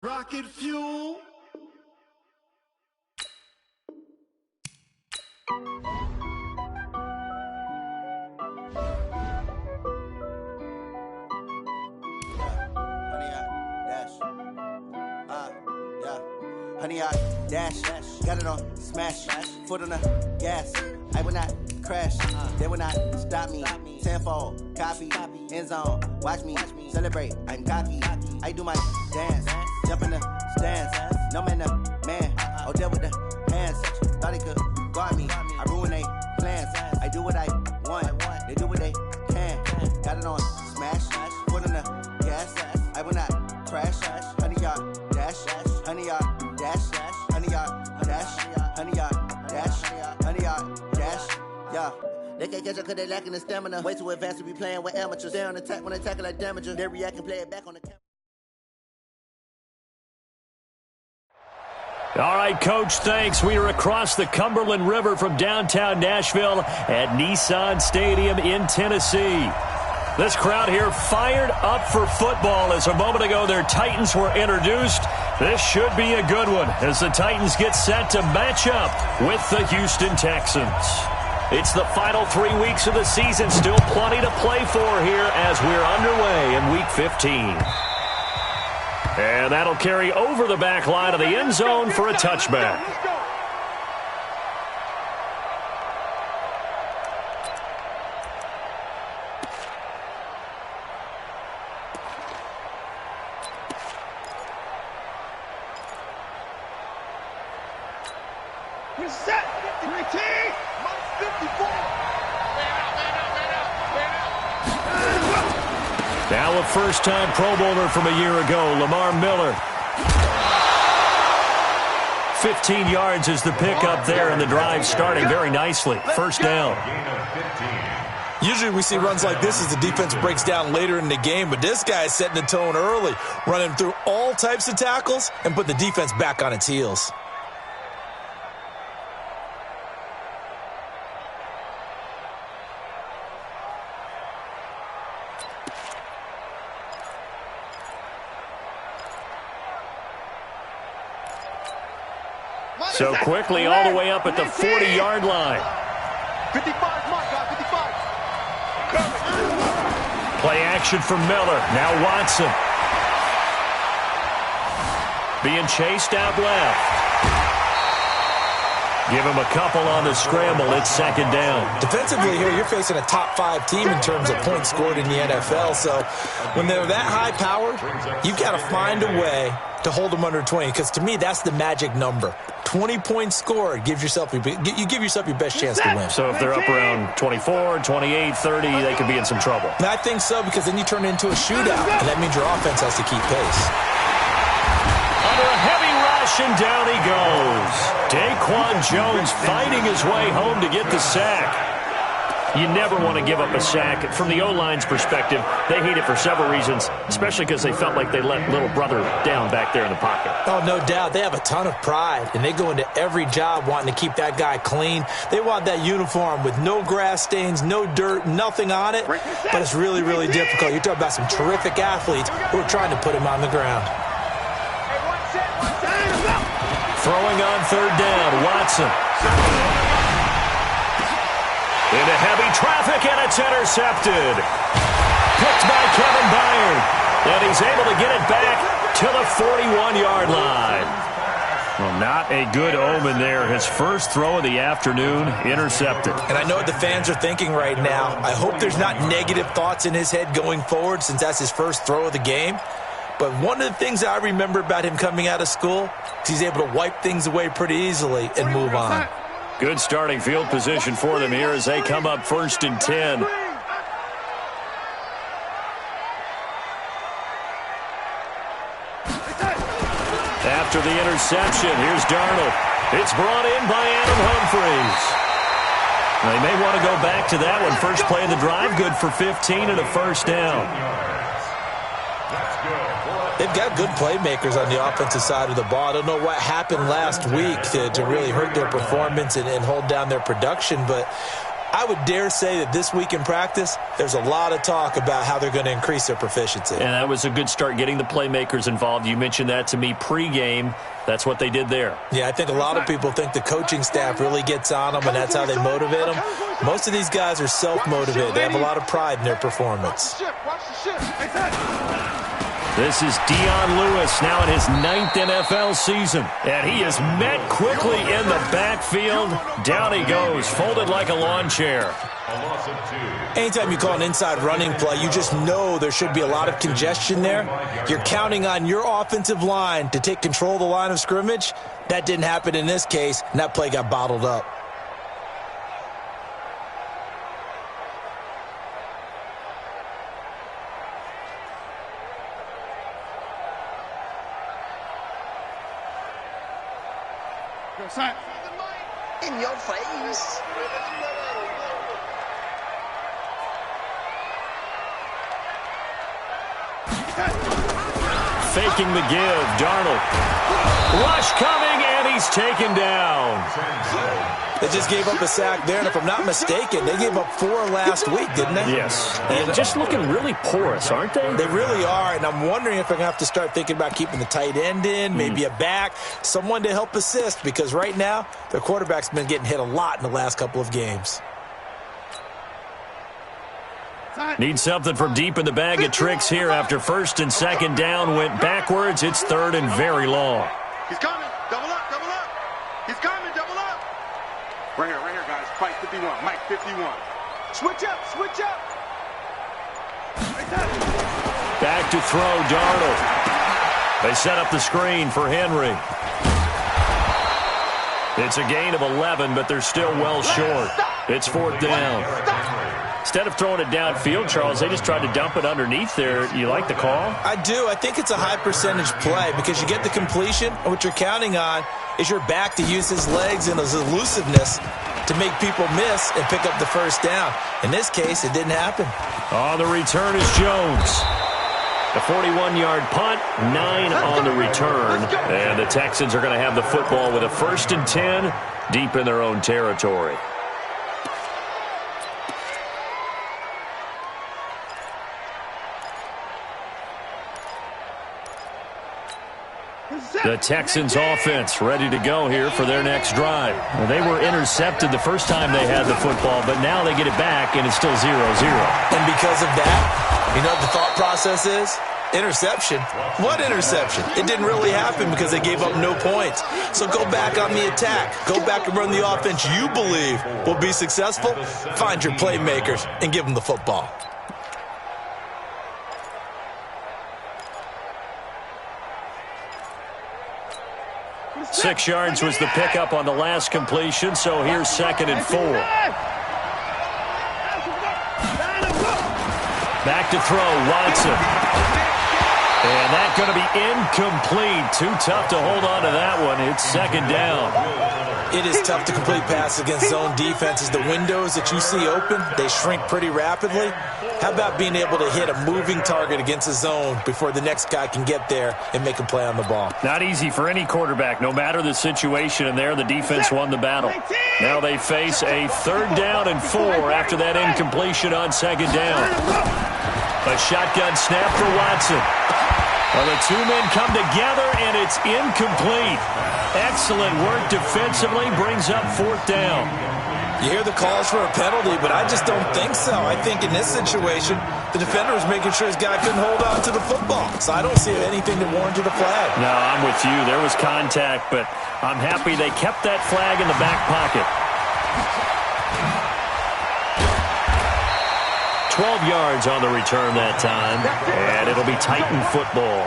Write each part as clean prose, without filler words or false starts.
Rocket fuel. Honey, I dash, got it on smash, foot on the gas. I will not crash, they will not stop me. Tenfold, copy, end zone, watch me celebrate. I'm cocky, I do my dance, jump in the stands. No man, the man, oh, deal with the hands. Thought he could guard me, I ruin they plans. I do what I want, they do what they can. Got it on smash, foot on the gas. I will not crash, honey, y'all dash, honey, y'all dash, honey, y'all dash, honey, y'all dash, honey, y'all dash, yeah. They can't catch up cause they lacking the stamina. Way too advanced to be playing with amateurs. They on attack when they tackle like damager. They react and play it back on the camera. All right, Coach, thanks. We are across the Cumberland River from downtown Nashville at Nissan Stadium in Tennessee. This crowd here fired up for football as a moment ago their Titans were introduced. This should be a good one as the Titans get set to match up with the Houston Texans. It's the final 3 weeks of the season. Still plenty to play for here as we're underway in Week 15. And that'll carry over the back line of the end zone for a touchback. Set, 3T, 54. Now a first-time Pro Bowler from a year ago, Lamar Miller. 15 yards is the pickup there, and the drive starting very nicely. First down. Usually we see runs like this as the defense breaks down later in the game, but this guy is setting the tone early, running through all types of tackles and put the defense back on its heels. So quickly all the way up at the 40-yard line. 55, mark out, 55. Play action for Miller. Now Watson. Being chased out left. Give him a couple on the scramble. It's second down. Defensively here, you're facing a top-5 team in terms of points scored in the NFL. So when they're that high-powered, you've got to find a way to hold them under 20, because to me, that's the magic number. 20 points scored gives yourself you give yourself your best chance to win. So if they're up around 24, 28, 30, they could be in some trouble. And I think so, because then you turn it into a shootout, and that means your offense has to keep pace. Under a heavy rush, and down he goes. Daquan Jones fighting his way home to get the sack. You never want to give up a sack. From the O-line's perspective, they hate it for several reasons, especially because they felt like they let little brother down back there in the pocket. Oh, no doubt. They have a ton of pride, and they go into every job wanting to keep that guy clean. They want that uniform with no grass stains, no dirt, nothing on it, but it's really, really difficult. You're talking about some terrific athletes who are trying to put him on the ground. Throwing on third down, Watson. Into heavy traffic, and it's intercepted. Picked by Kevin Byard. And he's able to get it back to the 41-yard line. Well, not a good omen there. His first throw of the afternoon, intercepted. And I know what the fans are thinking right now. I hope there's not negative thoughts in his head going forward, since that's his first throw of the game. But one of the things I remember about him coming out of school is he's able to wipe things away pretty easily and move on. Good starting field position for them here as they come up 1st and 10. After the interception, here's Darnold. It's brought in by Adam Humphries. They may want to go back to that one. First play of the drive, good for 15 and a first down. They've got good playmakers on the offensive side of the ball. I don't know what happened last week to really hurt their performance and hold down their production, but I would dare say that this week in practice, there's a lot of talk about how they're going to increase their proficiency. And that was a good start getting the playmakers involved. You mentioned that to me pregame. That's what they did there. Yeah, I think a lot of people think the coaching staff really gets on them, and that's how they motivate them. Most of these guys are self-motivated. They have a lot of pride in their performance. This is Dion Lewis, now in his 9th NFL season. And he is met quickly in the backfield. Down he goes, folded like a lawn chair. Anytime you call an inside running play, you just know there should be a lot of congestion there. You're counting on your offensive line to take control of the line of scrimmage. That didn't happen in this case, and that play got bottled up. In your face. Faking the give, Darnold. Rush coming, and he's taken down. They just gave up a sack there, and if I'm not mistaken, they gave up 4 last week, didn't they? Yes, and just looking really porous, aren't they? They really are, and I'm wondering if they're going to have to start thinking about keeping the tight end in, maybe a back, someone to help assist, because right now, their quarterback's been getting hit a lot in the last couple of games. Need something from deep in the bag of tricks here after 1st and 2nd down went backwards. It's 3rd and very long. He's coming. Double up, double up. He's coming, double up. Right here, guys. Fight 51. Mike 51. Switch up, switch up. Back to throw, Darnold. They set up the screen for Henry. It's a gain of 11, but they're still well short. It's 4th down. Instead of throwing it downfield, Charles, they just tried to dump it underneath there. You like the call? I do. I think it's a high percentage play because you get the completion, and what you're counting on is your back to use his legs and his elusiveness to make people miss and pick up the 1st down. In this case, it didn't happen. On the return is Jones. A 41-yard punt, 9 on the return. And the Texans are going to have the football with a 1st and 10 deep in their own territory. The Texans offense ready to go here for their next drive. Well, they were intercepted the first time they had the football, but now they get it back, and it's still 0-0. And because of that, you know what the thought process is? Interception. What interception? It didn't really happen because they gave up no points. So go back on the attack. Go back and run the offense you believe will be successful. Find your playmakers and give them the football. Six yards was the pickup on the last completion, so here's 2nd and 4. Back to throw, Watson. And that's going to be incomplete. Too tough to hold on to that one. It's 2nd down. It is tough to complete passes against zone defenses. The windows that you see open, they shrink pretty rapidly. How about being able to hit a moving target against a zone before the next guy can get there and make a play on the ball? Not easy for any quarterback, no matter the situation, and there the defense won the battle. Now they face a 3rd down and 4 after that incompletion on 2nd down. A shotgun snap for Watson. Well, the two men come together, and it's incomplete. Excellent work defensively, brings up 4th down. You hear the calls for a penalty, but I just don't think so. I think in this situation, the defender was making sure his guy couldn't hold on to the football. So I don't see anything that warranted a flag. No, I'm with you. There was contact, but I'm happy they kept that flag in the back pocket. 12 yards on the return that time, and it'll be Titan football.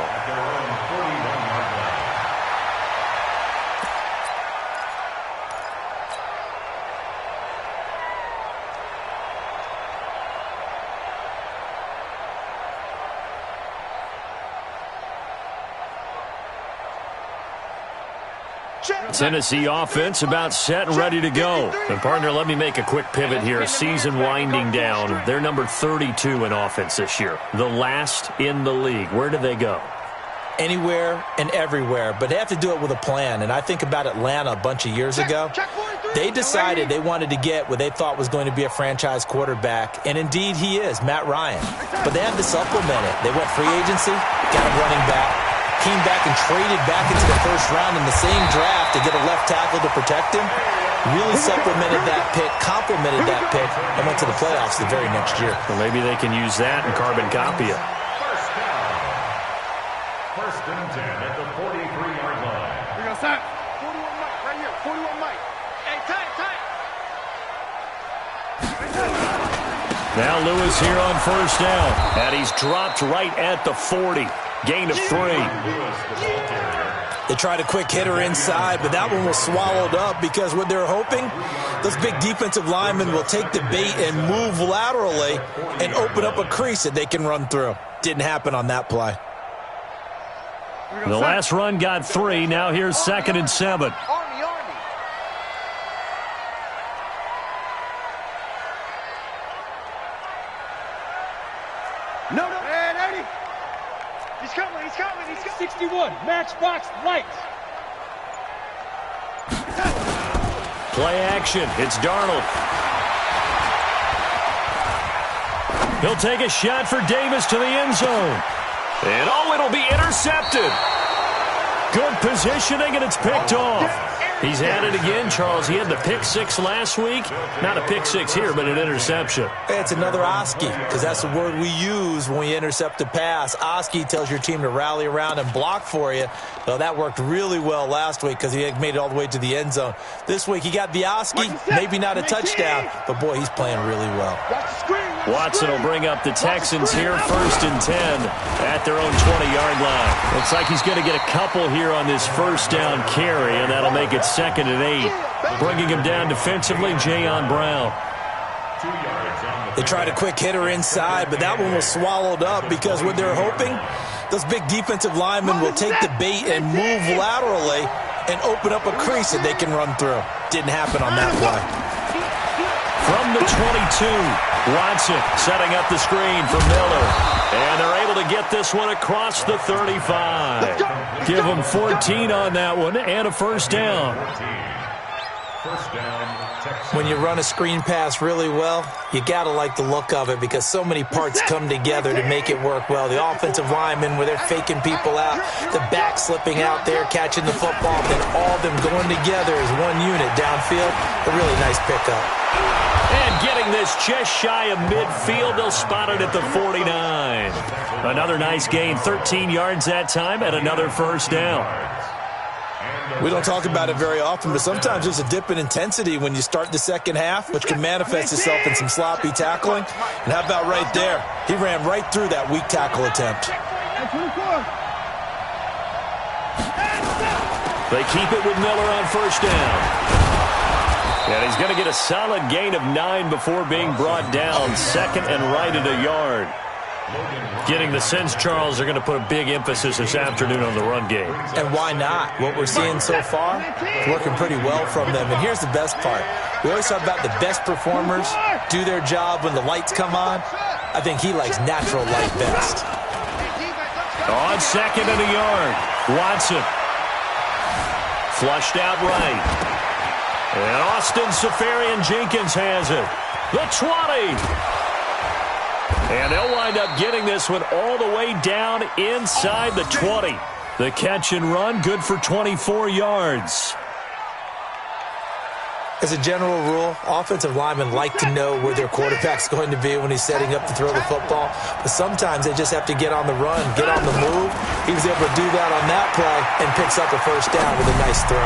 Tennessee offense about set and ready to go. And partner, let me make a quick pivot here. Season winding down. They're number 32 in offense this year. The last in the league. Where do they go? Anywhere and everywhere, but they have to do it with a plan. And I think about Atlanta a bunch of years ago. They decided they wanted to get what they thought was going to be a franchise quarterback, and indeed he is, Matt Ryan. But they had to supplement it. They went free agency, got a running back, came back and traded back into the first round in the same draft to get a left tackle to protect him. Really supplemented that pick, complemented that pick, and went to the playoffs the very next year. Well, maybe they can use that and carbon copy it. First and 10 at the 43-yard line. We go, set. 41 Mike, right here. 41 Mike. Hey, tight. Now Lewis here on first down. And he's dropped right at the 40. Gain of 3. They tried a quick hitter inside, but that one was swallowed up because what they're hoping, those big defensive linemen will take the bait and move laterally and open up a crease that they can run through. Didn't happen on that play. The last run got 3. Now here's 2nd and 7. Army. No. Hey, 80. He's coming. 61, matchbox lights. Play action. It's Darnold. He'll take a shot for Davis to the end zone. And it'll be intercepted. Good positioning, and it's picked off. He's had it again, Charles. He had the pick 6 last week. Not a pick 6 here, but an interception. It's another Oski, because that's the word we use when we intercept a pass. Oski tells your team to rally around and block for you. Well, that worked really well last week because he had made it all the way to the end zone. This week he got the Oski, maybe not a touchdown, but boy, he's playing really well. Watson will bring up the Texans here, 1st and 10 at their own 20-yard line. Looks like he's going to get a couple here on this first down carry, and that'll make it 2nd and 8. Bringing him down defensively, Jayon Brown. They tried a quick hitter inside, but that one was swallowed up because what they're hoping, those big defensive linemen will take the bait and move laterally and open up a crease that they can run through. Didn't happen on that play. From the 22, Watson setting up the screen for Miller. And they're able to get this one across the 35. Give them 14 on that one and a first down. When you run a screen pass really well, you got to like the look of it because so many parts come together to make it work well. The offensive linemen, where they're faking people out, the back slipping out there, catching the football, then all of them going together as one unit downfield. A really nice pickup. And getting this just shy of midfield, they'll spot it at the 49. Another nice gain, 13 yards that time, and another first down. We don't talk about it very often, but sometimes there's a dip in intensity when you start the second half, which can manifest itself in some sloppy tackling. And how about right there? He ran right through that weak tackle attempt. They keep it with Miller on first down. And he's going to get a solid gain of 9 before being brought down. 2nd and right at a yard. Getting the sense, Charles, they're going to put a big emphasis this afternoon on the run game. And why not? What we're seeing so far is working pretty well from them. And here's the best part. We always talk about the best performers do their job when the lights come on. I think he likes natural light best. On 2nd and a yard, Watson. Flushed out right. And Austin Seferian-Jenkins has it. The 20. And they'll wind up getting this one all the way down inside the 20. The catch and run, good for 24 yards. As a general rule, offensive linemen like to know where their quarterback's going to be when he's setting up to throw the football. But sometimes they just have to get on the run, get on the move. He was able to do that on that play and picks up a first down with a nice throw.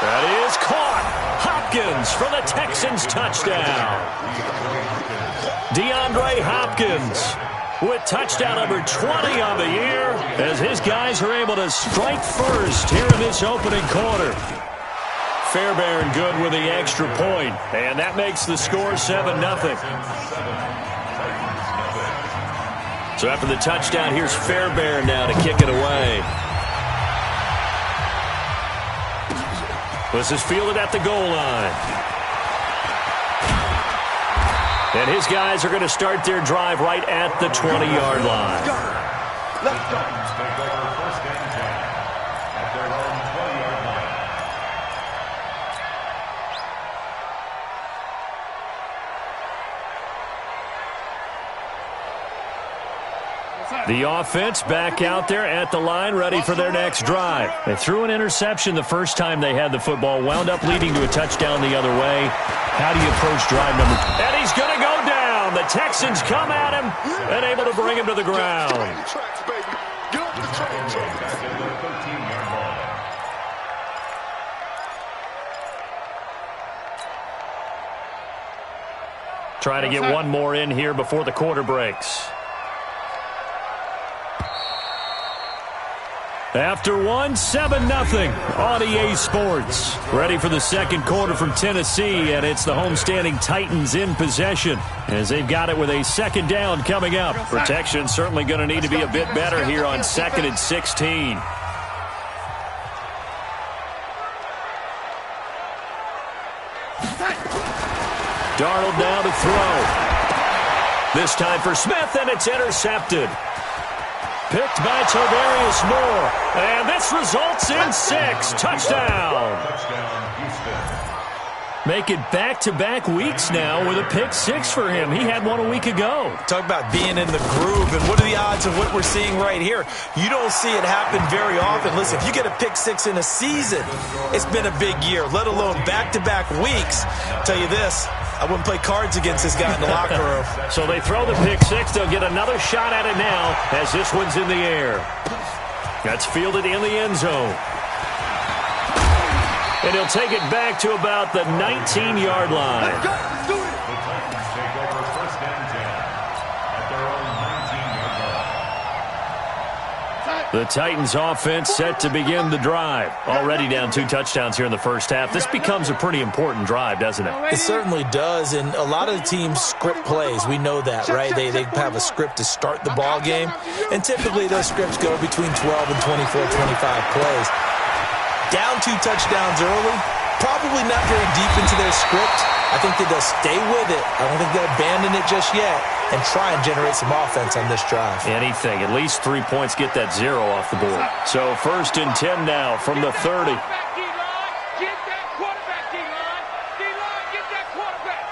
That is caught. Hopkins for the Texans touchdown. DeAndre Hopkins with touchdown number 20 on the year as his guys are able to strike first here in this opening quarter. Fairbairn good with the extra point, and that makes the score 7-0. So after the touchdown, here's Fairbairn now to kick it away. This is fielded at the goal line. And his guys are going to start their drive right at the 20-yard line. Let's go. Take over 1st and 10 at their own 20-yard line. The offense back out there at the line, ready for their next drive. They threw an interception the first time they had the football, wound up leading to a touchdown the other way. How do you approach drive number 2? And he's going to go down. The Texans come at him and able to bring him to the ground. Trying to get one more in here before the quarter breaks. After one, 7-0 on EA Sports. Ready for the second quarter from Tennessee, and it's the homestanding Titans in possession as they've got it with a second down coming up. Protection certainly going to need to be a bit better here on 2nd and 16. Darnold now to throw. This time for Smith, and it's intercepted. Picked by Tavarius Moore. And this results in 6. Touchdown. Make it back-to-back weeks now with a pick 6 for him. He had one a week ago. Talk about being in the groove, and what are the odds of what we're seeing right here? You don't see it happen very often. Listen, if you get a pick 6 in a season, it's been a big year, let alone back-to-back weeks. I'll tell you this, I wouldn't play cards against this guy in the locker room. So they throw the pick 6. They'll get another shot at it now as this one's in the air. That's fielded in the end zone. And he'll take it back to about the 19-yard line. The Titans take over 1st and 10 at their own 19-yard line. The Titans offense set to begin the drive. Already down 2 touchdowns here in the first half. This becomes a pretty important drive, doesn't it? It certainly does, and a lot of the teams script plays. We know that, right? They have a script to start the ball game, and typically those scripts go between 12 and 24, 25 plays. Down 2 touchdowns early, probably not very deep into their script. I think that they'll stay with it. I don't think they'll abandon it just yet and try and generate some offense on this drive. Anything. At least 3 points, get that 0 off the board. So 1st and 10 now from the 30. Get that quarterback, D-line. D-line, get that quarterback.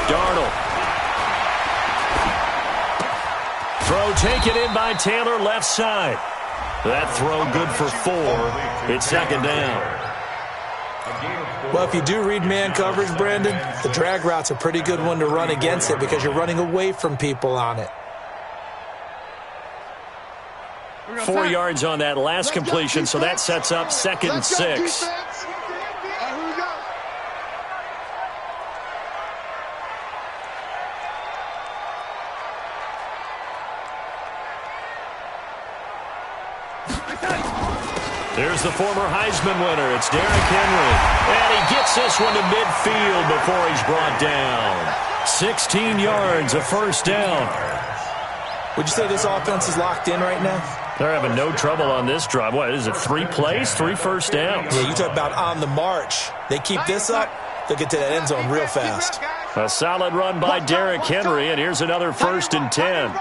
Darnold. Throw taken in by Taylor, left side. That throw good for 4. It's 2nd down. Well, if you do read man coverage, Brandon, the drag route's a pretty good one to run against it because you're running away from people on it. 4 yards on that last completion, so that sets up 2nd and 6. There's the former Heisman winner. It's Derrick Henry. And he gets this one to midfield before he's brought down. 16 yards, a 1st down. Would you say this offense is locked in right now? They're having no trouble on this drive. What is it, 3 plays, 3 first downs? Yeah, you talk about on the march. They keep this up, they'll get to that end zone real fast. A solid run by Derrick Henry, and here's another 1st and 10.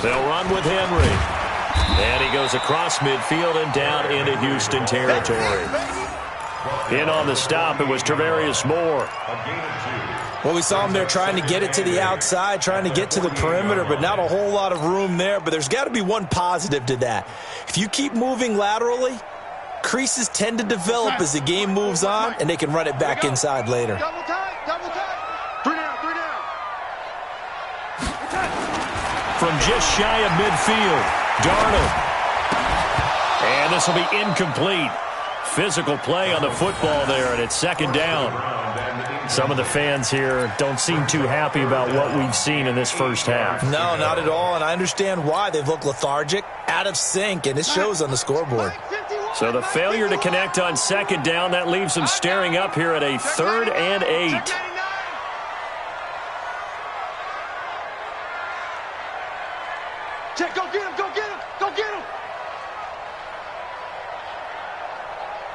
They'll run with Henry. And he goes across midfield and down into Houston territory. In on the stop, it was Tavarius Moore. Well, we saw him there trying to get it to the outside, trying to get to the perimeter, but not a whole lot of room there. But there's got to be one positive to that. If you keep moving laterally, creases tend to develop as the game moves on, and they can run it back inside later. Double tight, double tight. 3 down, 3 down. From just shy of midfield, Darnold. And this will be incomplete. Physical play on the football there, and it's 2nd down. Some of the fans here don't seem too happy about what we've seen in this first half. No, not at all, and I understand why. They've looked lethargic, out of sync, and it shows on the scoreboard. So the failure to connect on 2nd down, that leaves them staring up here at a 3rd and 8. Check, go get him, go get him, go get him.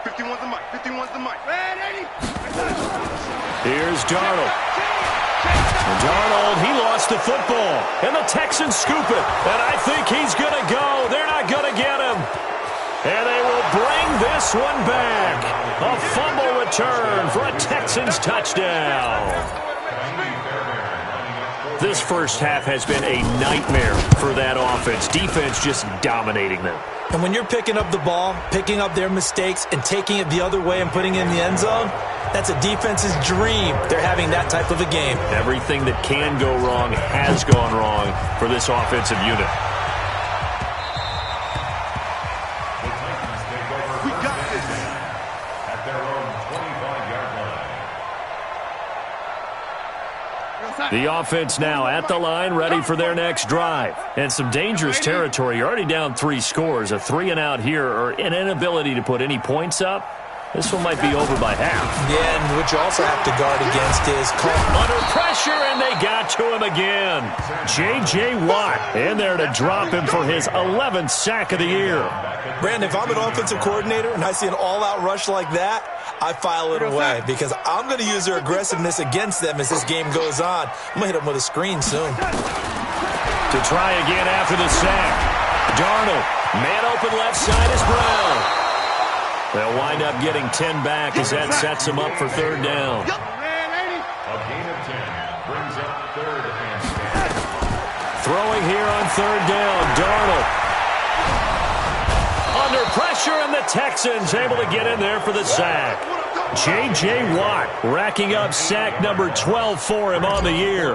51's the mic, 51's the mic. Here's Darnold. Darnold, he lost the football, and the Texans scoop it. And I think he's going to go. They're not going to get him. And they will bring this one back. A fumble return for a Texans touchdown. This first half has been a nightmare for that offense. Defense just dominating them. And when you're picking up the ball, picking up their mistakes, and taking it the other way and putting it in the end zone, that's a defense's dream. They're having that type of a game. Everything that can go wrong has gone wrong for this offensive unit. We got this. At their own 25-yard line. The offense now at the line, ready for their next drive. And some dangerous territory. You're already down 3 scores. A 3-and-out here, or an inability to put any points up. This one might be over by half. Yeah, and what you also have to guard against is under pressure, and they got to him again. J.J. Watt in there to drop him for his 11th sack of the year. Brandon, if I'm an offensive coordinator and I see an all-out rush like that, I file it away because I'm going to use their aggressiveness against them as this game goes on. I'm going to hit them with a screen soon. To try again after the sack. Darnold, man open left side is Brown. They'll wind up getting 10 back as that sets them up for third down. A gain of 10 brings up third and 10. Throwing here on third down, Darnold. Under pressure, and the Texans able to get in there for the sack. J.J. Watt racking up sack number 12 for him on the year.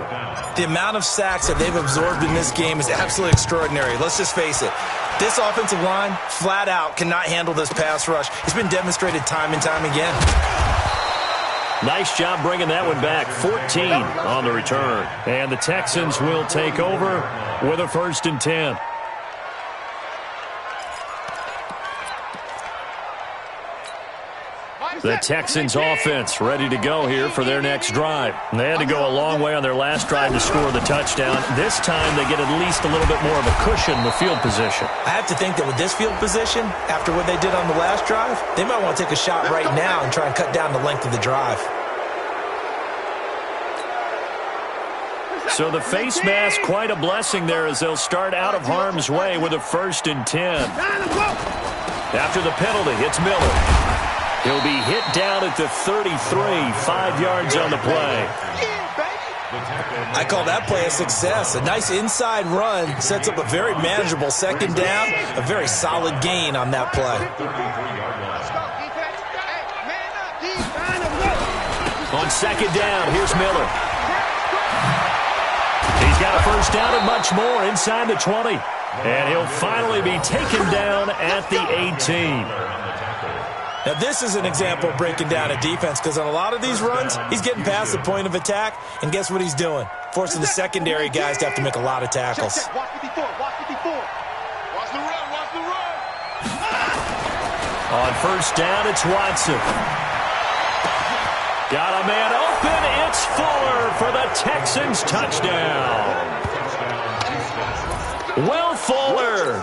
The amount of sacks that they've absorbed in this game is absolutely extraordinary. Let's just face it. This offensive line, flat out, cannot handle this pass rush. It's been demonstrated time and time again. Nice job bringing that one back. 14 on the return. And the Texans will take over with a 1st and 10. The Texans offense ready to go here for their next drive. They had to go a long way on their last drive to score the touchdown. This time they get at least a little bit more of a cushion with field position. I have to think that with this field position, after what they did on the last drive, they might want to take a shot right now and try and cut down the length of the drive. So the face mask, quite a blessing there as they'll start out of harm's way with a 1st and 10. After the penalty, it's Miller. He'll be hit down at the 33, 5 yards on the play. I call that play a success. A nice inside run sets up a very manageable second down, a very solid gain on that play. On second down, here's Miller. He's got a 1st down and much more inside the 20. And he'll finally be taken down at the 18. Now, this is an example of breaking down a defense because on a lot of these runs, he's getting past the point of attack, and guess what he's doing? Forcing the secondary guys to have to make a lot of tackles. Watch 54, watch 54. Watch the run, watch the run. On 1st down, it's Watson. Got a man open. It's Fuller for the Texans touchdown. Will Fuller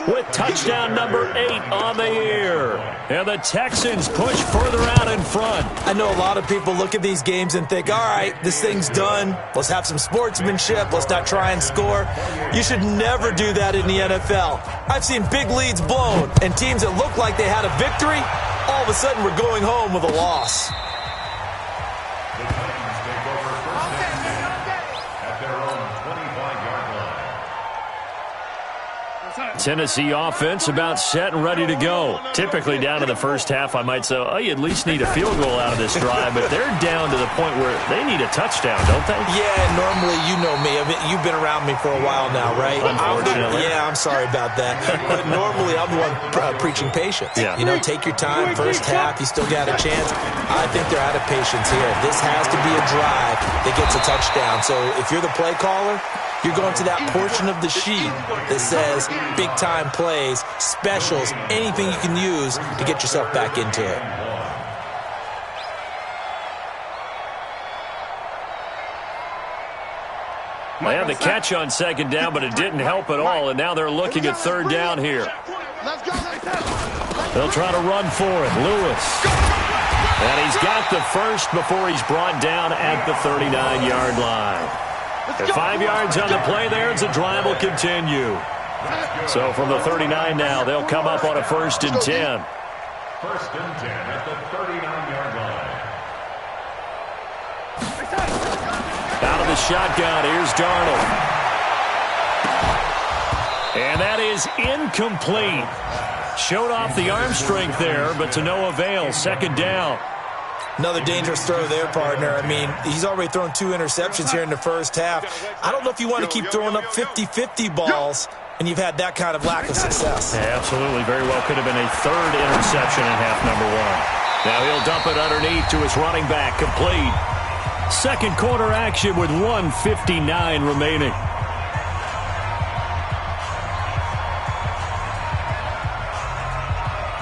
with touchdown number 8 on the year. And the Texans push further out in front. I know a lot of people look at these games and think, all right, this thing's done. Let's have some sportsmanship. Let's not try and score. You should never do that in the NFL. I've seen big leads blown and teams that look like they had a victory, all of a sudden we're going home with a loss. The Titans take over 1st and 10 at their own 25-yard line. Tennessee offense about set and ready to go. Typically down in the first half, I might say, oh, you at least need a field goal out of this drive, but they're down to the point where they need a touchdown, don't they? Yeah, normally, you know me. I mean, you've been around me for a while now, right? Unfortunately. I'm sorry about that. But normally, I'm the one preaching patience. Yeah. You know, take your time. First half, you still got a chance. I think they're out of patience here. This has to be a drive that gets a touchdown. So if you're the play caller, you're going to that portion of the sheet that says big-time plays, specials, anything you can use to get yourself back into it. They had the catch on second down, but it didn't help at all, and now they're looking at third down here. They'll try to run for it. Lewis. And he's got the first before he's brought down at the 39-yard line. At 5 yards on the play there, the drive will continue. So from the 39 now, they'll come up on a 1st and 10. 1st and 10 at the 39-yard line. Out of the shotgun, here's Darnold. And that is incomplete. Showed off the arm strength there, but to no avail. 2nd down. Another dangerous throw there, partner. I mean, he's already thrown 2 interceptions here in the first half. I don't know if you want to keep throwing up 50-50 balls and you've had that kind of lack of success. Yeah, absolutely. Very well could have been a 3rd interception in half number 1. Now he'll dump it underneath to his running back. Complete. 2nd quarter action with 1:59 remaining.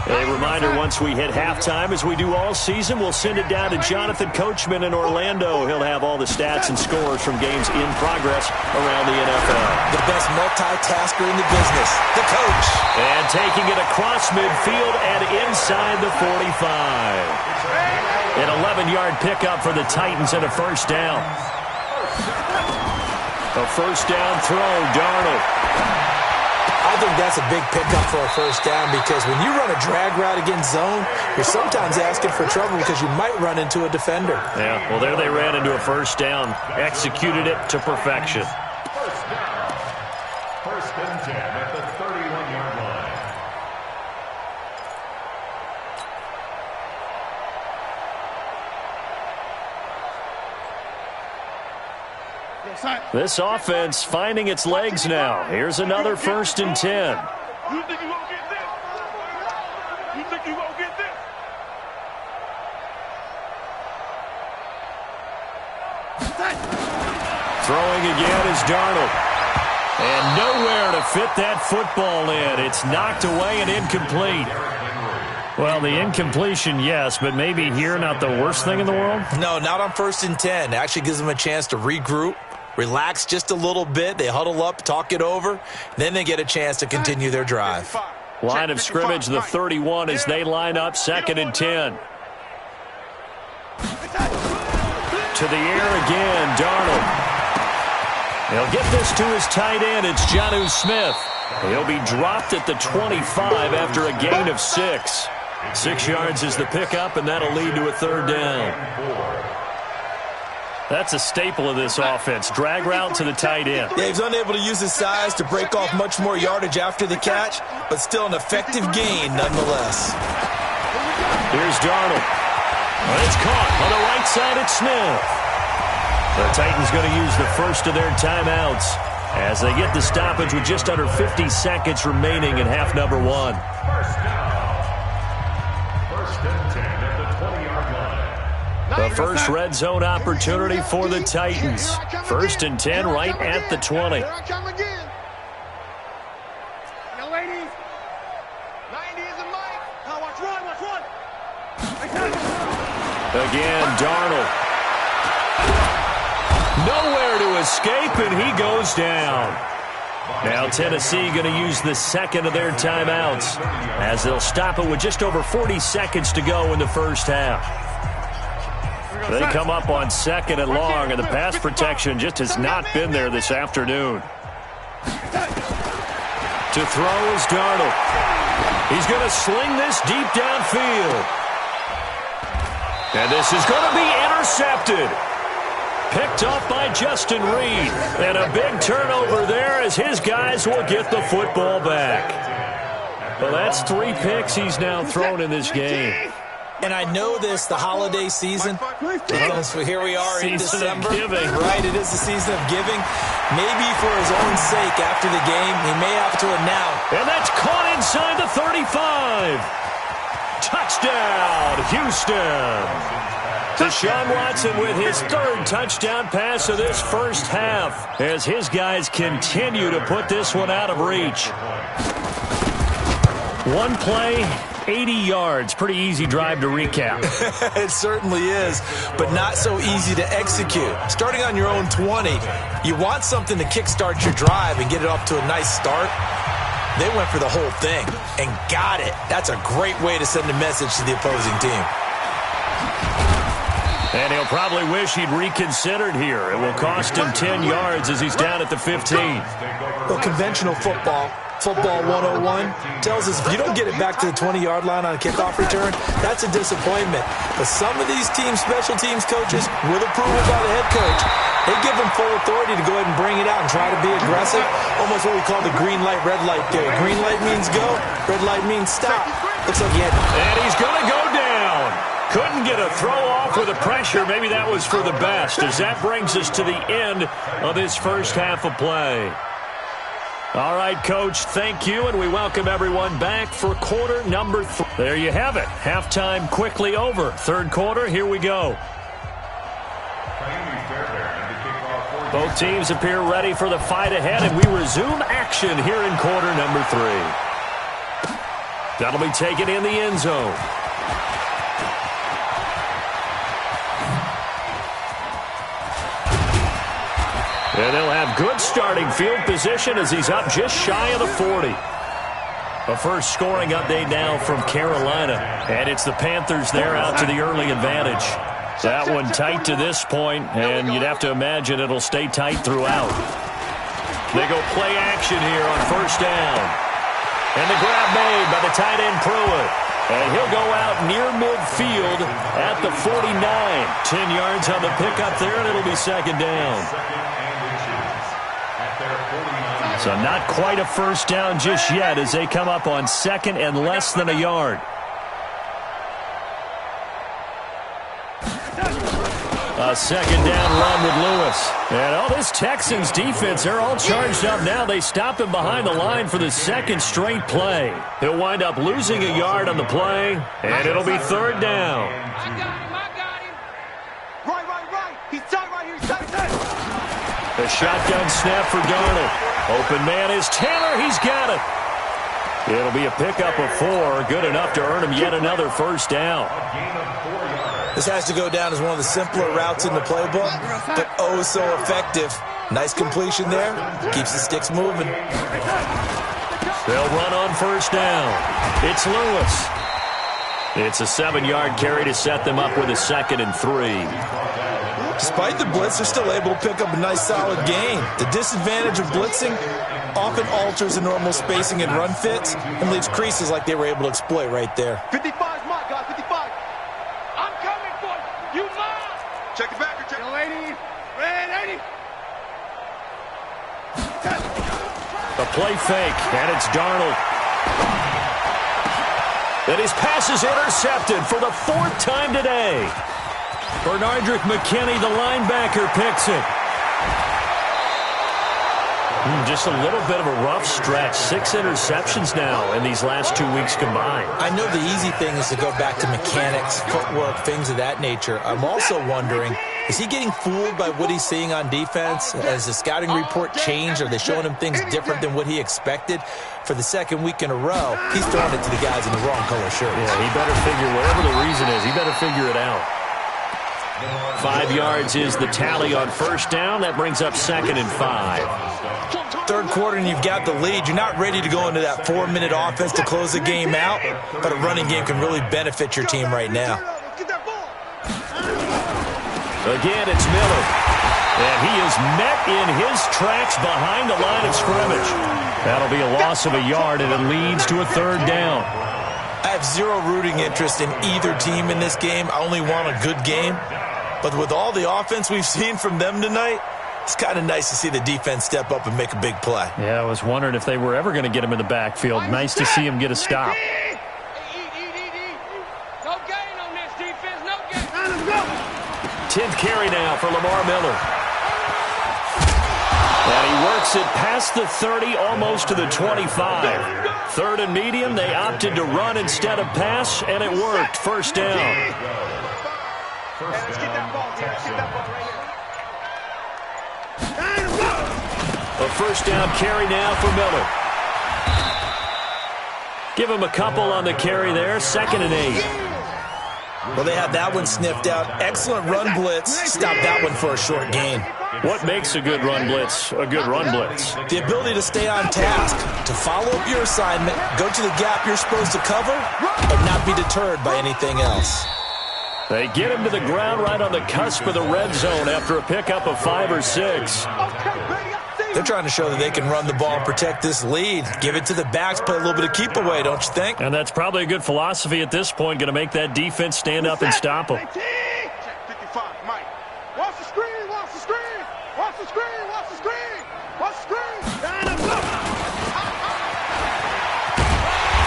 A reminder, once we hit halftime, as we do all season, we'll send it down to Jonathan Coachman in Orlando. He'll have all the stats and scores from games in progress around the NFL. The best multitasker in the business, the coach. And taking it across midfield and inside the 45. An 11-yard pickup for the Titans and a 1st down. A 1st down throw, Darnold. I think that's a big pickup for a 1st down because when you run a drag route against zone, you're sometimes asking for trouble because you might run into a defender. Yeah, well, there they ran into a 1st down. Executed it to perfection. 1st down. 1st and 10 at the 31-yard line. This offense finding its legs now. Here's another 1st and 10. You think you won't get this? You think you won't get this? Throwing again is Darnold. And nowhere to fit that football in. It's knocked away and incomplete. Well, the incompletion, yes, but maybe here not the worst thing in the world? No, not on 1st and 10. It actually gives them a chance to regroup, relax just a little bit. They huddle up, talk it over. Then they get a chance to continue their drive. Line of scrimmage, the 31, as they line up 2nd and 10. To the air again, Darnold. He'll get this to his tight end. It's Jonnu Smith. He'll be dropped at the 25 after a gain of 6. 6 yards is the pickup, and that'll lead to a 3rd down. That's a staple of this offense. Drag route to the tight end. Yeah, he's unable to use his size to break off much more yardage after the catch, but still an effective gain nonetheless. Here's Darnold. Well, it's caught on the right side. It's Smith. The Titans going to use the first of their timeouts as they get the stoppage with just under 50 seconds remaining in half number 1. 1st down. 1st and 10 at the 20-yard line. The first red zone opportunity for the Titans. 1st and 10 right at the 20. Here I come again. Now, ladies. 90 is a mic. Now, watch run. Again, Darnold. Nowhere to escape, and he goes down. Now Tennessee going to use the second of their timeouts as they'll stop it with just over 40 seconds to go in the first half. They come up on 2nd and long, and the pass protection just has not been there this afternoon. To throw is Darnold. He's going to sling this deep downfield. And this is going to be intercepted. Picked off by Justin Reed. And a big turnover there as his guys will get the football back. Well, that's 3 picks he's now thrown in this game. And I know this, the holiday season, because here we are in December. Giving. Right, it is the season of giving. Maybe for his own sake after the game, he may have to announce. And that's caught inside the 35. Touchdown, Houston. Deshaun Watson with his 3rd touchdown pass of this first half as his guys continue to put this one out of reach. One play, 80 yards. Pretty easy drive to recap. It certainly is, but not so easy to execute. Starting on your own 20, you want something to kickstart your drive and get it off to a nice start. They went for the whole thing and got it. That's a great way to send a message to the opposing team. And he'll probably wish he'd reconsidered here. It will cost him 10 yards as he's down at the 15. Well, conventional football 101, tells us if you don't get it back to the 20-yard line on a kickoff return, that's a disappointment. But some of these special teams coaches, with approval by the head coach, they give them full authority to go ahead and bring it out and try to be aggressive, almost what we call the green light, red light theory. Green light means go, red light means stop. Looks like he had... And he's going to go down. Couldn't get a throw off with the pressure. Maybe that was for the best, as that brings us to the end of this first half of play. All right, Coach, thank you, and we welcome everyone back for quarter number 3. There you have it. Halftime quickly over. Third quarter, here we go. Both teams appear ready for the fight ahead, and we resume action here in quarter number 3. That'll be taken in the end zone. And they'll have good starting field position as he's up just shy of the 40. A first scoring update now from Carolina. And it's the Panthers there out to the early advantage. That one tight to this point, and you'd have to imagine it'll stay tight throughout. They go play action here on first down. And the grab made by the tight end Pruitt. And he'll go out near midfield at the 49. 10 yards on the pickup there, and it'll be second down. So not quite a first down just yet as they come up on second and less than a yard. A second down run with Lewis. And this Texans defense, they're all charged up now. They stop him behind the line for the second straight play. He'll wind up losing a yard on the play, and it'll be third down. I got him. Right. He's tight right here. He's tight. A shotgun snap for Darnold. Open man is Taylor. He's got it. It'll be a pickup of 4. Good enough to earn him yet another first down. This has to go down as one of the simpler routes in the playbook, but oh so effective. Nice completion there. Keeps the sticks moving. They'll run on first down. It's Lewis. It's a 7-yard carry to set them up with a 2nd and 3. Despite the blitz, they're still able to pick up a nice solid gain. The disadvantage of blitzing often alters the normal spacing and run fits and leaves creases like they were able to exploit right there. 55 is mine, guys. 55. I'm coming for you. You mine. Check it back. Check it. Lady. Red 80. A play fake, and it's Darnold. And his pass is intercepted for the 4th time today. Bernardrick McKinney, the linebacker, picks it. Just a little bit of a rough stretch. 6 interceptions now in these last 2 weeks combined. I know the easy thing is to go back to mechanics, footwork, things of that nature. I'm also wondering, is he getting fooled by what he's seeing on defense? Has the scouting report changed? Are they showing him things different than what he expected? For the 2nd week in a row, he's throwing it to the guys in the wrong color shirts. Yeah, he better figure, whatever the reason is, he better figure it out. 5 yards is the tally on first down. That brings up 2nd and 5. Third quarter and you've got the lead. You're not ready to go into that 4-minute offense to close the game out, but a running game can really benefit your team right now. Again, it's Miller. And he is met in his tracks behind the line of scrimmage. That'll be a loss of a yard, and it leads to a 3rd down. I have zero rooting interest in either team in this game. I only want a good game. But with all the offense we've seen from them tonight, it's kind of nice to see the defense step up and make a big play. Yeah, I was wondering if they were ever going to get him in the backfield. Nice to see him get a stop. No gain on this defense. No gain. 10th carry now for Lamar Miller. And he works it past the 30, almost to the 25. 3rd and medium, they opted to run instead of pass, and it worked. First down. Let's get that ball, Get that ball right here. A first down carry now for Miller. Give him a couple on the carry there. 2nd and 8. Well, they have that one sniffed out. Excellent run blitz. Stop that one for a short gain. What makes a good run blitz a good run blitz? The ability to stay on task, to follow up your assignment, go to the gap you're supposed to cover, and not be deterred by anything else. They get him to the ground right on the cusp of the red zone after a pickup of 5 or 6. They're trying to show that they can run the ball and protect this lead. Give it to the backs, play a little bit of keep away, don't you think? And that's probably a good philosophy at this point, going to make that defense stand up and stop them. 55, Mike. Watch the screen, watch the screen, watch the screen, watch the screen, watch the screen.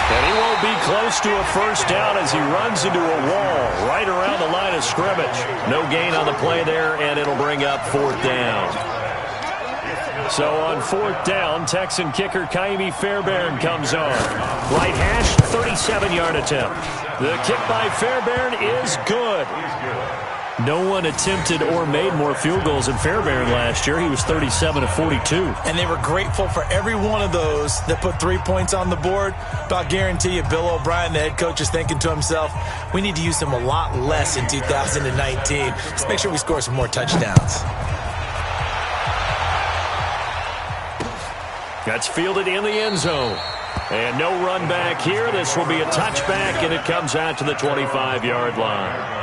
And he won't be close to a first down as he runs into a wall right around the line of scrimmage. No gain on the play there, and it'll bring up 4th down. So on 4th down, Texan kicker Kaimi Fairbairn comes on. Right hash, 37-yard attempt. The kick by Fairbairn is good. No one attempted or made more field goals than Fairbairn last year. He was 37 of 42. And they were grateful for every one of those that put 3 points on the board. But I'll guarantee you, Bill O'Brien, the head coach, is thinking to himself, we need to use him a lot less in 2019. Let's make sure we score some more touchdowns. That's fielded in the end zone. And no run back here. This will be a touchback, and it comes out to the 25-yard line.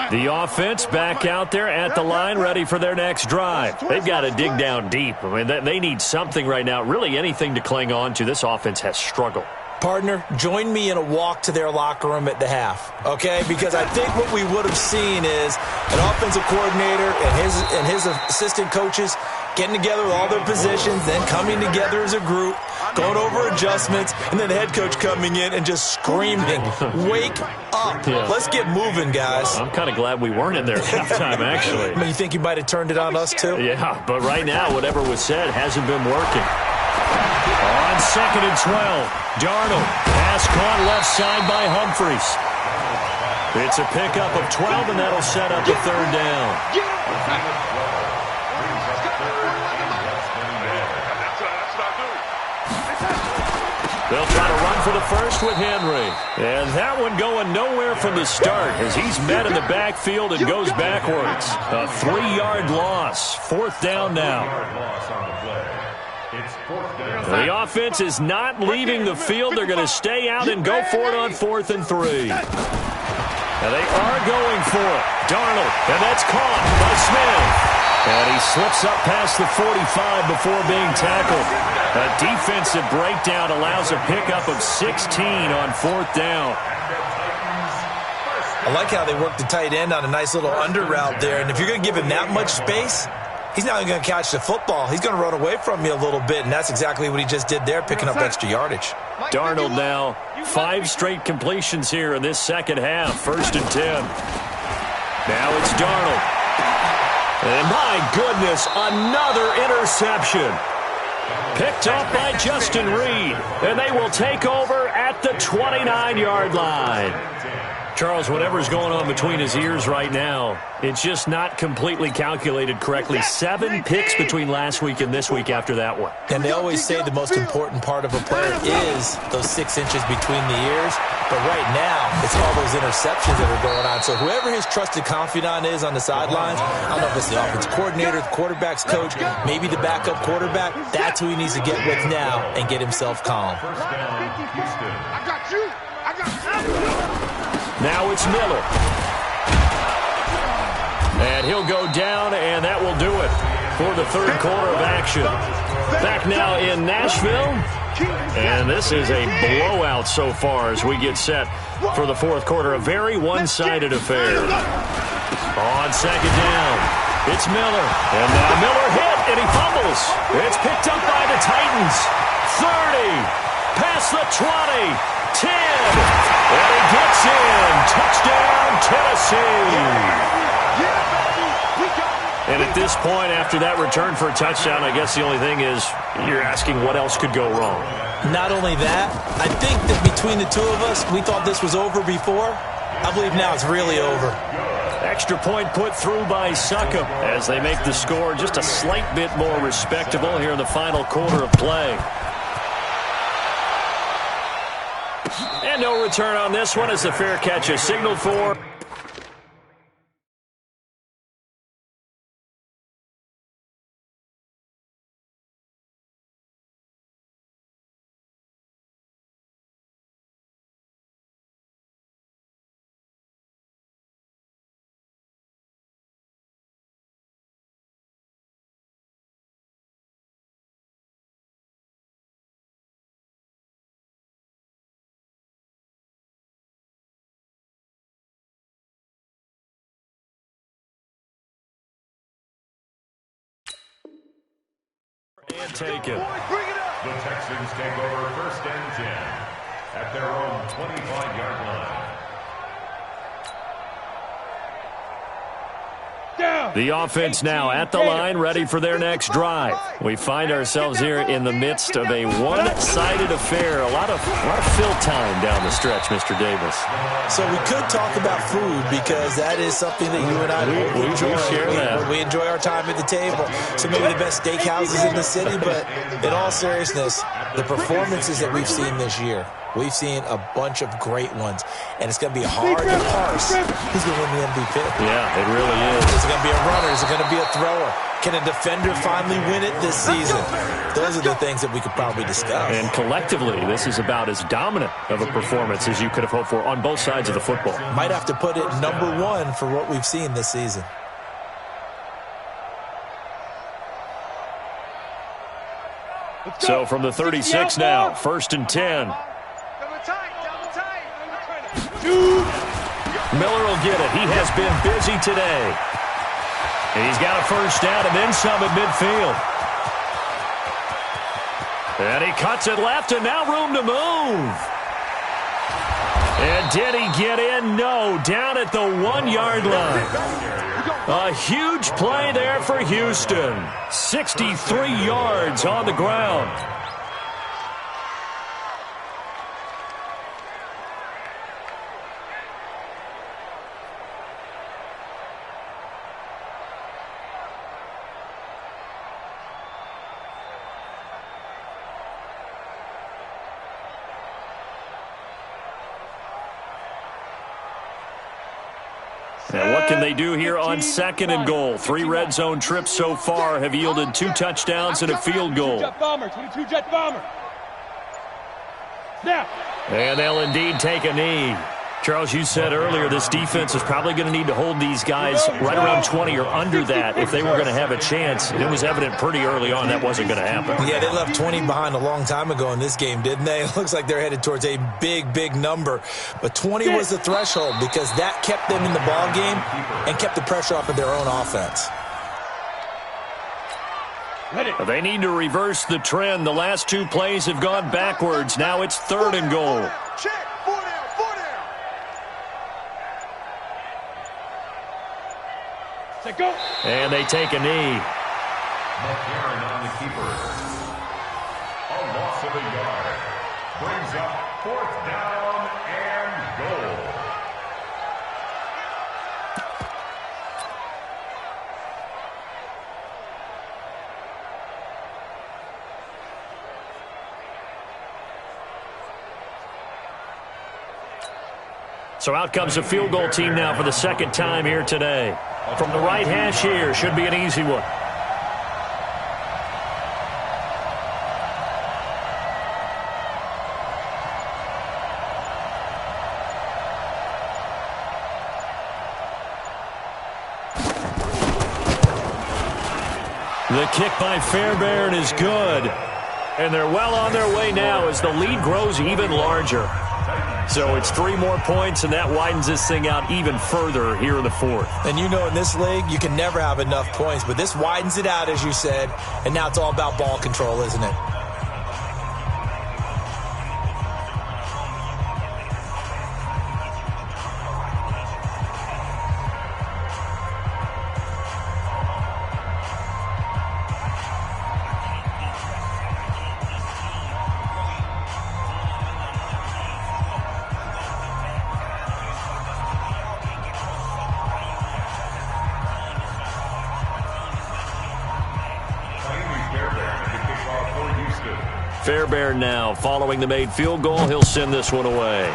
The offense back out there at the line, ready for their next drive. They've got to dig down deep. I mean, they need something right now, really anything to cling on to. This offense has struggled. Partner, join me in a walk to their locker room at the half, okay? Because I think what we would have seen is an offensive coordinator and his assistant coaches getting together with all their positions, then coming together as a group, going over adjustments, and then the head coach coming in and just screaming, wake up. Yeah. Let's get moving, guys. I'm kind of glad we weren't in there at halftime, actually. You think you might have turned it on us, too? Yeah, but right now, whatever was said hasn't been working. On 2nd and 12, Darnold. Pass caught left side by Humphries. It's a pickup of 12, and that'll set up a 3rd down. They'll try to run for the first with Henry. And that one going nowhere from the start as he's met in the backfield and goes backwards. A 3-yard loss. 4th down now. The offense is not leaving the field. They're going to stay out and go for it on 4th and 3. And they are going for it. Darnold, and that's caught by Smith. And he slips up past the 45 before being tackled. A defensive breakdown allows a pickup of 16 on 4th down. I like how they work the tight end on a nice little under route there. And if you're going to give him that much space, he's not going to catch the football. He's going to run away from you a little bit, and that's exactly what he just did there, picking up extra yardage. Darnold now, 5 straight completions here in this second half, 1st and 10. Now it's Darnold. And my goodness, another interception. Picked up by Justin Reed, and they will take over at the 29-yard line. Charles, whatever's going on between his ears right now, it's just not completely calculated correctly. 7 picks between last week and this week after that one. And they always say the most important part of a player is those 6 inches between the ears. But right now, it's all those interceptions that are going on. So whoever his trusted confidant is on the sidelines, I don't know if it's the offensive coordinator, the quarterback's coach, maybe the backup quarterback, that's who he needs to get with now and get himself calm. I got you. I got you. Now it's Miller. And he'll go down, and that will do it for the 3rd quarter of action. Back now in Nashville. And this is a blowout so far as we get set for the 4th quarter. A very one-sided affair. On 2nd down, it's Miller. And now Miller hit, and he fumbles. It's picked up by the Titans. 30, past the 20, 10. And he gets in. Touchdown, Tennessee. And at this point, after that return for a touchdown, I guess the only thing is you're asking what else could go wrong. Not only that, I think that between the two of us, we thought this was over before. I believe now it's really over. Extra point put through by Succop as they make the score just a slight bit more respectable here in the final quarter of play. And no return on this one as the fair catch is signaled for. taken. The Texans take over 1st and 10 at their own 25-yard line. The offense now at the line, ready for their next drive. We find ourselves here in the midst of a one-sided affair. A lot of fill time down the stretch, Mr. Davis. So we could talk about food because that is something that you and I enjoy. Share that. We enjoy our time at the table. So maybe the best steakhouses in the city, but in all seriousness, the performances that we've seen this year, we've seen a bunch of great ones, and it's going to be hard to parse who's going to win the MVP. Yeah, it really is. Is it going to be a runner? Is it going to be a thrower? Can a defender finally win it this season? Those are the things that we could probably discuss. And collectively, this is about as dominant of a performance as you could have hoped for on both sides of the football. Might have to put it number one for what we've seen this season. So from the 36 now, 1st and 10. Miller will get it. He has been busy today. And he's got a first down and then some at midfield. And he cuts it left, and now room to move. And did he get in? No, down at the 1-yard line. A huge play there for Houston. 63 yards on the ground. Now, what can they do here on 2nd and goal? 3 red zone trips so far have yielded 2 touchdowns and a field goal. 22 Jet Bomber. Now. And they'll indeed take a knee. Charles, you said earlier this defense is probably going to need to hold these guys right around 20 or under that if they were going to have a chance. It was evident pretty early on that wasn't going to happen. Yeah, they left 20 behind a long time ago in this game, didn't they? It looks like they're headed towards a big, big number. But 20 was the threshold because that kept them in the ball game and kept the pressure off of their own offense. They need to reverse the trend. The last 2 plays have gone backwards. Now it's 3rd and goal. And they take a knee. McCarron on the keeper. A loss of a yard. Brings up 4th down and goal. So out comes a field goal team now for the 2nd time here today. From the right hash here, should be an easy one. The kick by Fairbairn is good. And they're well on their way now as the lead grows even larger. So it's 3 more points, and that widens this thing out even further here in the 4th. And you know in this league, you can never have enough points, but this widens it out, as you said, and now it's all about ball control, isn't it? Fairbairn now following the made field goal. He'll send this one away.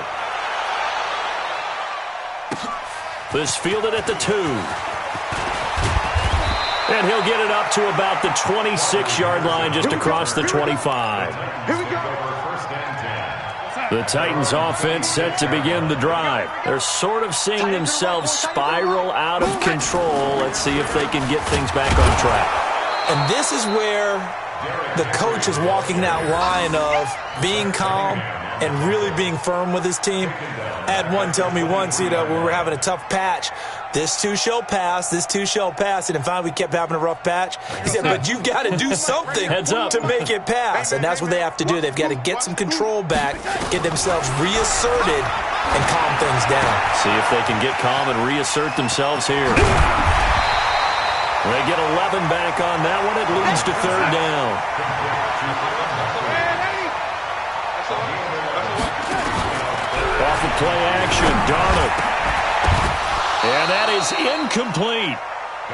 This fielded at the 2. And he'll get it up to about the 26-yard line just across the 25. Here we go. The Titans offense set to begin the drive. They're sort of seeing themselves spiral out of control. Let's see if they can get things back on track. And this is where the coach is walking that line of being calm and really being firm with his team. I had one tell me once, when we were having a tough patch, this too shall pass, this too shall pass. And finally we kept having a rough patch. He said, but you've got to do something to make it pass. And that's what they have to do. They've got to get some control back, get themselves reasserted, and calm things down. See if they can get calm and reassert themselves here. They get 11 back on that one. It leads to third down. Off of play action, Darnold. And that is incomplete.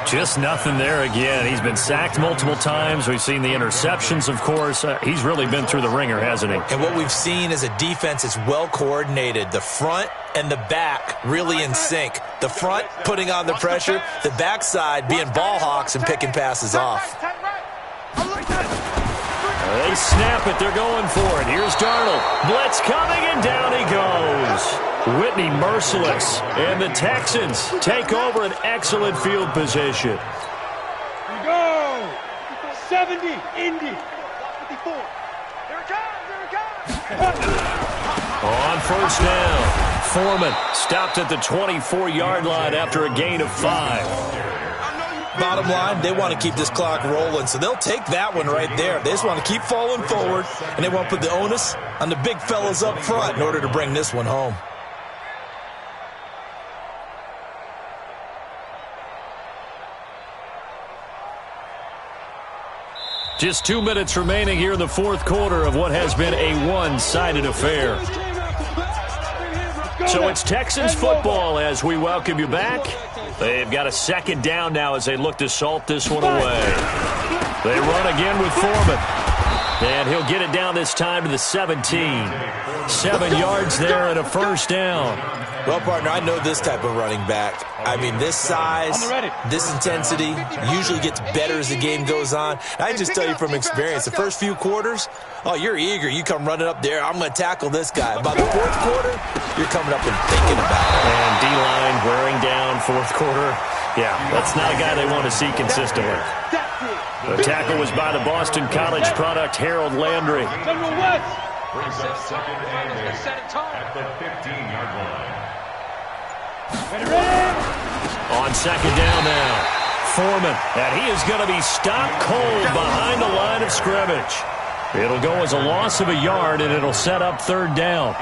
Just nothing there again. He's been sacked multiple times. We've seen the interceptions, of course. He's really been through the ringer, hasn't he? And what we've seen is a defense that's well coordinated. The front and the back really in sync. The front putting on the pressure, the backside being ball hawks and picking passes off. They snap it. They're going for it. Here's Darnold. Blitz coming, and down he goes. Whitney merciless. And the Texans take over an excellent field position. Here we go. 70, Indy. 54. Here it comes. On first down, Foreman stopped at the 24-yard line after a gain of 5. Bottom line, they want to keep this clock rolling, so they'll take that one right there. They just want to keep falling forward, and they want to put the onus on the big fellas up front in order to bring this one home. Just 2 minutes remaining here in the fourth quarter of what has been a one-sided affair. So it's Texans football as we welcome you back. They've got a second down now as they look to salt this one away. They run again with Foreman. And he'll get it down this time to the 17. 7 yards there and a first down. Well, partner, I know this type of running back. I mean, this size, this intensity usually gets better as the game goes on. I just tell you from experience, the first few quarters, oh, you're eager. You come running up there, I'm going to tackle this guy. By the fourth quarter, you're coming up and thinking about it. And D-line wearing down fourth quarter. Yeah, that's not a guy they want to see consistently. The tackle was by the Boston College product, Harold Landry. Brings up second and 8 at the 15-yard line. On second down now, Foreman, and he is going to be stopped cold behind the line of scrimmage. It'll go as a loss of a yard, and it'll set up third down.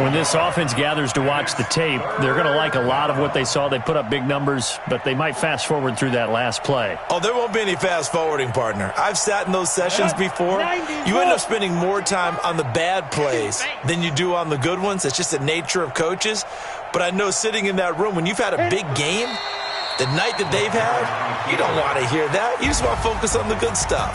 When this offense gathers to watch the tape, they're going to like a lot of what they saw. They put up big numbers, but they might fast forward through that last play. Oh, there won't be any fast forwarding, partner. I've sat in those sessions before. You end up spending more time on the bad plays than you do on the good ones. It's just the nature of coaches. But I know sitting in that room, when you've had a big game, the night that they've had, you don't want to hear that. You just want to focus on the good stuff.